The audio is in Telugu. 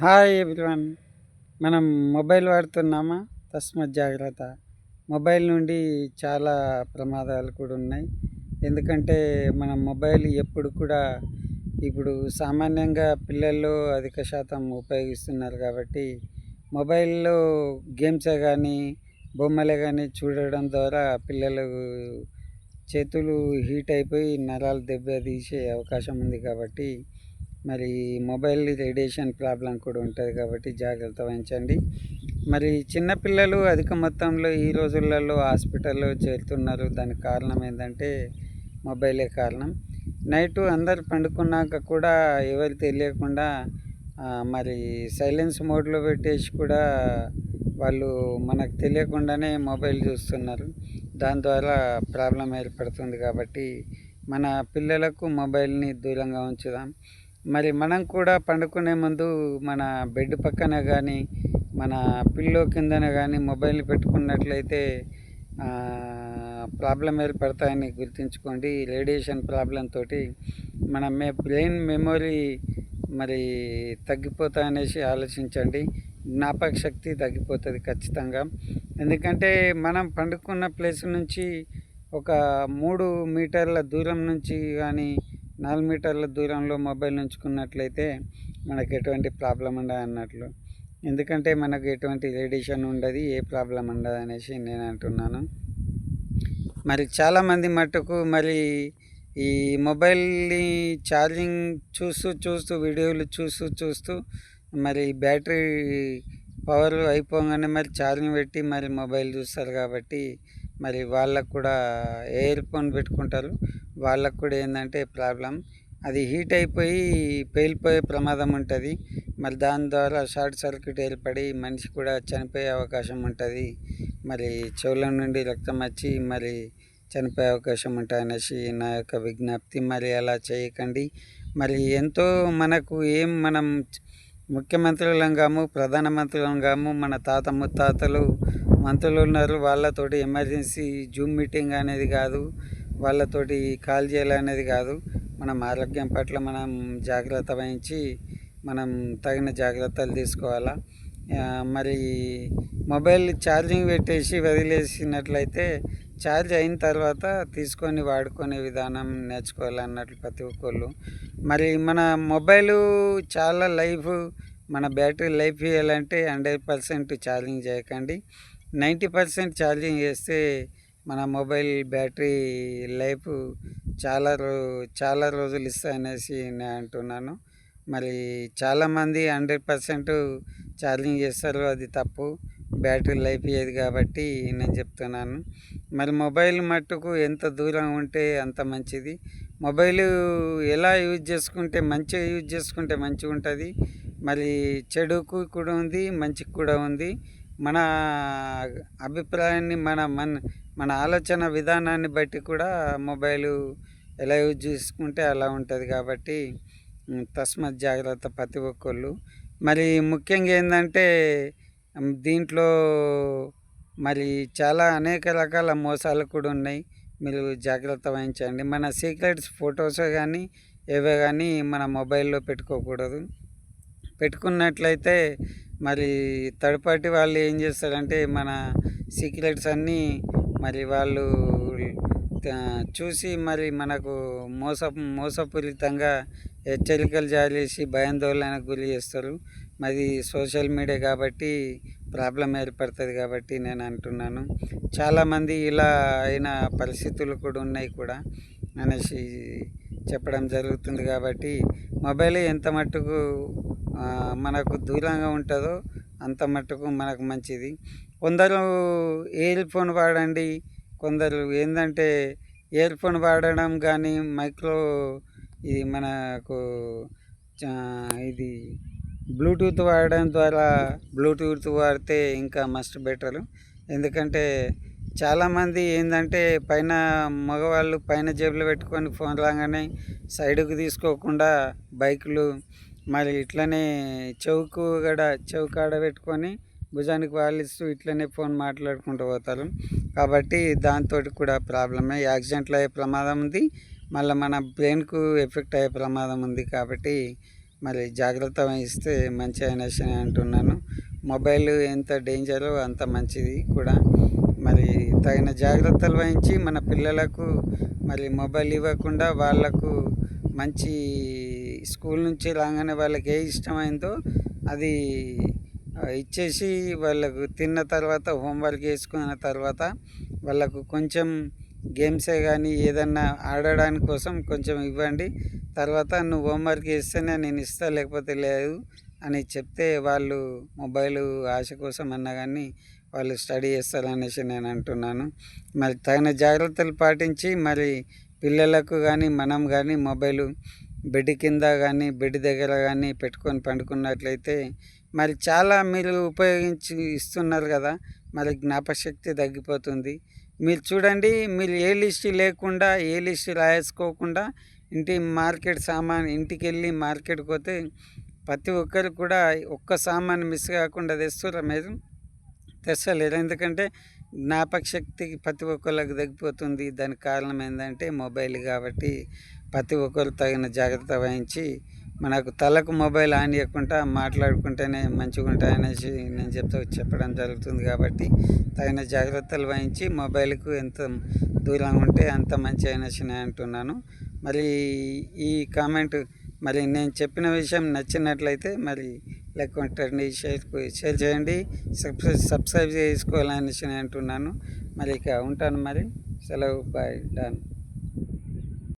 Hi everyone. మనం మొబైల్ వాడుతున్నామా? తస్మత్ జాగ్రత్త. మొబైల్ నుండి చాలా ప్రమాదాలు కూడా ఉన్నాయి. ఎందుకంటే మనం మొబైల్ ఎప్పుడు కూడా ఇప్పుడు సామాన్యంగా పిల్లలు అధిక శాతం ఉపయోగిస్తున్నారు కాబట్టి మొబైల్లో గేమ్సే కానీ బొమ్మలే కానీ చూడడం ద్వారా పిల్లలు చేతులు హీట్ అయిపోయి నరాలు దెబ్బతీసే అవకాశం ఉంది కాబట్టి మరి మొబైల్ రేడియేషన్ ప్రాబ్లం కూడా ఉంటుంది కాబట్టి జాగ్రత్త వహించండి. మరి చిన్నపిల్లలు అధిక మొత్తంలో ఈ రోజులలో హాస్పిటల్లో చేరుతున్నారు. దానికి కారణం ఏంటంటే మొబైలే కారణం. నైటు అందరు పండుకున్నాక కూడా ఎవరు తెలియకుండా మరి సైలెన్స్ మోడ్లో పెట్టేసి కూడా వాళ్ళు మనకు తెలియకుండానే మొబైల్ చూస్తున్నారు. దాని ద్వారా ప్రాబ్లం ఏర్పడుతుంది కాబట్టి మన పిల్లలకు మొబైల్ని దూరంగా ఉంచుదాం. మరి మనం కూడా పండుకునే ముందు మన బెడ్ పక్కన కానీ మన పిల్లో కిందన కానీ మొబైల్ని పెట్టుకున్నట్లయితే ప్రాబ్లం ఏర్పడతాయని గుర్తుంచుకోండి. రేడియేషన్ ప్రాబ్లం తోటి మన బ్రెయిన్ మెమొరీ మరి తగ్గిపోతాయనేసి ఆలోచించండి. జ్ఞాపక శక్తి తగ్గిపోతుంది ఖచ్చితంగా. ఎందుకంటే మనం పండుకున్న ప్లేస్ నుంచి ఒక 3 మీటర్ల దూరం నుంచి కానీ 4 మీటర్ల దూరంలో మొబైల్ ఉంచుకున్నట్లయితే మనకు ఎటువంటి ప్రాబ్లం ఉండదు అన్నట్లు. ఎందుకంటే మనకు ఎటువంటి రేడియేషన్ ఉండదు, ఏ ప్రాబ్లం ఉండదు అనేసి నేను అంటున్నాను. మరి చాలామంది మట్టుకు మరి ఈ మొబైల్ని ఛార్జింగ్ చూస్తూ వీడియోలు చూస్తూ మరి బ్యాటరీ పవర్ అయిపోగానే మరి ఛార్జింగ్ పెట్టి మరి మొబైల్ చూస్తారు కాబట్టి మరి వాళ్ళకు కూడా ఇయర్ ఫోన్ పెట్టుకుంటారు. వాళ్ళకు కూడా ఏంటంటే ప్రాబ్లం అది హీట్ అయిపోయి పేలిపోయే ప్రమాదం ఉంటుంది. మరి దాని ద్వారా షార్ట్ సర్క్యూట్ ఏర్పడి మనిషి కూడా చనిపోయే అవకాశం ఉంటుంది. మరి చెవుల నుండి రక్తం వచ్చి మరి చనిపోయే అవకాశం ఉంటుంది అనేసి నా యొక్క విజ్ఞప్తి. మరి అలా చేయకండి. మరి ఎంతో మనకు మనం ముఖ్యమంత్రులం కాము, ప్రధానమంత్రులం కాము, మన తాత ముత్తాతలు మంత్రులు ఉన్నారు. వాళ్ళతోటి ఎమర్జెన్సీ జూమ్ మీటింగ్ అనేది కాదు, వాళ్ళతోటి కాల్ చేయాలనేది కాదు. మనం ఆరోగ్యం పట్ల మనం జాగ్రత్త వహించి మనం తగిన జాగ్రత్తలు తీసుకోవాలా. మరి మొబైల్ ఛార్జింగ్ పెట్టేసి వదిలేసినట్లయితే ఛార్జ్ అయిన తర్వాత తీసుకొని వాడుకునే విధానం నేర్చుకోవాలన్నట్లు ప్రతి ఒక్కళ్ళు. మరి మన మొబైలు చాలా మన బ్యాటరీ లైఫ్ ఇవ్వాలంటే 100% ఛార్జింగ్ చేయకండి. 90% ఛార్జింగ్ చేస్తే మన మొబైల్ బ్యాటరీ లైఫ్ చాలా రోజులు ఇస్తాయనేసి నేను అంటున్నాను. మరి చాలామంది 100% ఛార్జింగ్ చేస్తారు, అది తప్పు. బ్యాటరీ లైఫ్ ఇయ్యదు కాబట్టి నేను చెప్తున్నాను. మరి మొబైల్ మట్టుకు ఎంత దూరం ఉంటే అంత మంచిది. మొబైల్ ఎలా యూజ్ చేసుకుంటే మంచిగా యూజ్ చేసుకుంటే మంచిగా ఉంటుంది. మరి చెడుకు కూడా ఉంది, మంచికి కూడా ఉంది. మన అభిప్రాయాన్ని మన ఆలోచన విధానాన్ని బట్టి కూడా మొబైలు ఎలా యూజ్ చేసుకుంటే అలా ఉంటుంది కాబట్టి తస్మత్ జాగ్రత్త ప్రతి ఒక్కళ్ళు. మరి ముఖ్యంగా ఏంటంటే దీంట్లో మరి చాలా అనేక రకాల మోసాలు కూడా ఉన్నాయి. మీరు జాగ్రత్త వహించండి. మన సీక్రెట్స్ ఫొటోస్ కానీ ఏవే కానీ మన మొబైల్లో పెట్టుకోకూడదు. పెట్టుకున్నట్లయితే మరి థర్డ్ పార్టీ వాళ్ళు ఏం చేస్తారంటే మన సీక్రెట్స్ అన్నీ మరి వాళ్ళు చూసి మరి మనకు మోసపూరితంగా హెచ్చరికలు జారీ చేసి భయాందోళనకు గురి చేస్తారు. మరి సోషల్ మీడియా కాబట్టి ప్రాబ్లం ఏర్పడుతుంది కాబట్టి నేను అంటున్నాను. చాలామంది ఇలా అయిన పరిస్థితులు కూడా ఉన్నాయి కూడా అనేసి చెప్పడం జరుగుతుంది. కాబట్టి మొబైల్ ఎంత మట్టుకు మనకు దూరంగా ఉంటుందో అంత మట్టుకు మనకు మంచిది. కొందరు ఇయర్ ఫోన్ వాడండి, కొందరు ఏంటంటే ఇయర్ ఫోన్ వాడడం కానీ ఇది మనకు ఇది బ్లూటూత్ వాడడం ద్వారా బ్లూటూత్ వాడితే ఇంకా మస్ట్ బెటరు. ఎందుకంటే చాలామంది ఏంటంటే మగవాళ్ళు పైన జేబులో పెట్టుకొని ఫోన్ రాగానే సైడ్కు తీసుకోకుండా బైకులు మరి ఇట్లనే చౌకాడ పెట్టుకొని భుజానికి వాలిస్తూ ఇట్లనే ఫోన్ మాట్లాడుకుంటూ పోతారు. కాబట్టి దాంతో కూడా ప్రాబ్లమే, యాక్సిడెంట్లు అయ్యే ప్రమాదం ఉంది. మళ్ళీ మన బ్రెయిన్కు ఎఫెక్ట్ అయ్యే ప్రమాదం ఉంది. కాబట్టి మరి జాగ్రత్త వహిస్తే మంచి అనేసి నేను అంటున్నాను. మొబైల్ ఎంత డేంజరో అంత మంచిది కూడా. మరి తగిన జాగ్రత్తలు వహించి మన పిల్లలకు మరి మొబైల్ ఇవ్వకుండా వాళ్ళకు మంచి స్కూల్ నుంచి రాగానే వాళ్ళకి ఏ ఇష్టమైందో అది ఇచ్చేసి వాళ్ళకు తిన్న తర్వాత హోంవర్క్ చేసుకున్న తర్వాత వాళ్ళకు కొంచెం గేమ్సే కానీ ఏదన్నా ఆడడానికి కోసం కొంచెం ఇవ్వండి. తర్వాత నువ్వు హోంవర్క్ చేస్తేనే నేను ఇస్తా లేకపోతే లేదు అని చెప్తే వాళ్ళు మొబైల్ ఆశ కోసం అన్నా కానీ వాళ్ళు స్టడీ చేస్తారనేసి నేను అంటున్నాను. మరి తగిన జాగ్రత్తలు పాటించి మరి పిల్లలకు కానీ మనం కానీ మొబైలు బెడ్ కింద కానీ బెడ్ దగ్గర కానీ పెట్టుకొని పండుకున్నట్లయితే మరి చాలా మీరు ఉపయోగించి ఇస్తున్నారు కదా, మరి జ్ఞాపకశక్తి తగ్గిపోతుంది. మీరు చూడండి, మీరు ఏ లిస్ట్ లేకుండా ఏ లిస్ట్ రాసుకోకుండా మార్కెట్ సామాన్ ఇంటికి వెళ్ళి మార్కెట్కి పోతే ప్రతి ఒక్కరు కూడా ఒక్క సామాన్ మిస్ కాకుండా తెస్తారా? మీరు తెస్తలేరు. ఎందుకంటే జ్ఞాపకశక్తి ప్రతి ఒక్కళ్ళకి తగ్గిపోతుంది. దానికి కారణం ఏంటంటే మొబైల్. కాబట్టి ప్రతి ఒక్కరు తగిన జాగ్రత్త వహించి మనకు తలకు మొబైల్ ఆన్ చేయకుండా మాట్లాడుకుంటేనే మంచిగా ఉంటాయనేసి నేను చెప్పడం జరుగుతుంది. కాబట్టి తగిన జాగ్రత్తలు వహించి మొబైల్కు ఎంత దూరంగా ఉంటే అంత మంచి అనేసి నేను అంటున్నాను. మరి ఈ కామెంట్ మరి నేను చెప్పిన విషయం నచ్చినట్లయితే మరి లైక్ కొట్టండి, షేర్ చేయండి, సబ్స్క్రైబ్ చేసుకోవాలనేసి నేను అంటున్నాను. మరి ఇక ఉంటాను. మరి సెలవు, బాయ్, డన్.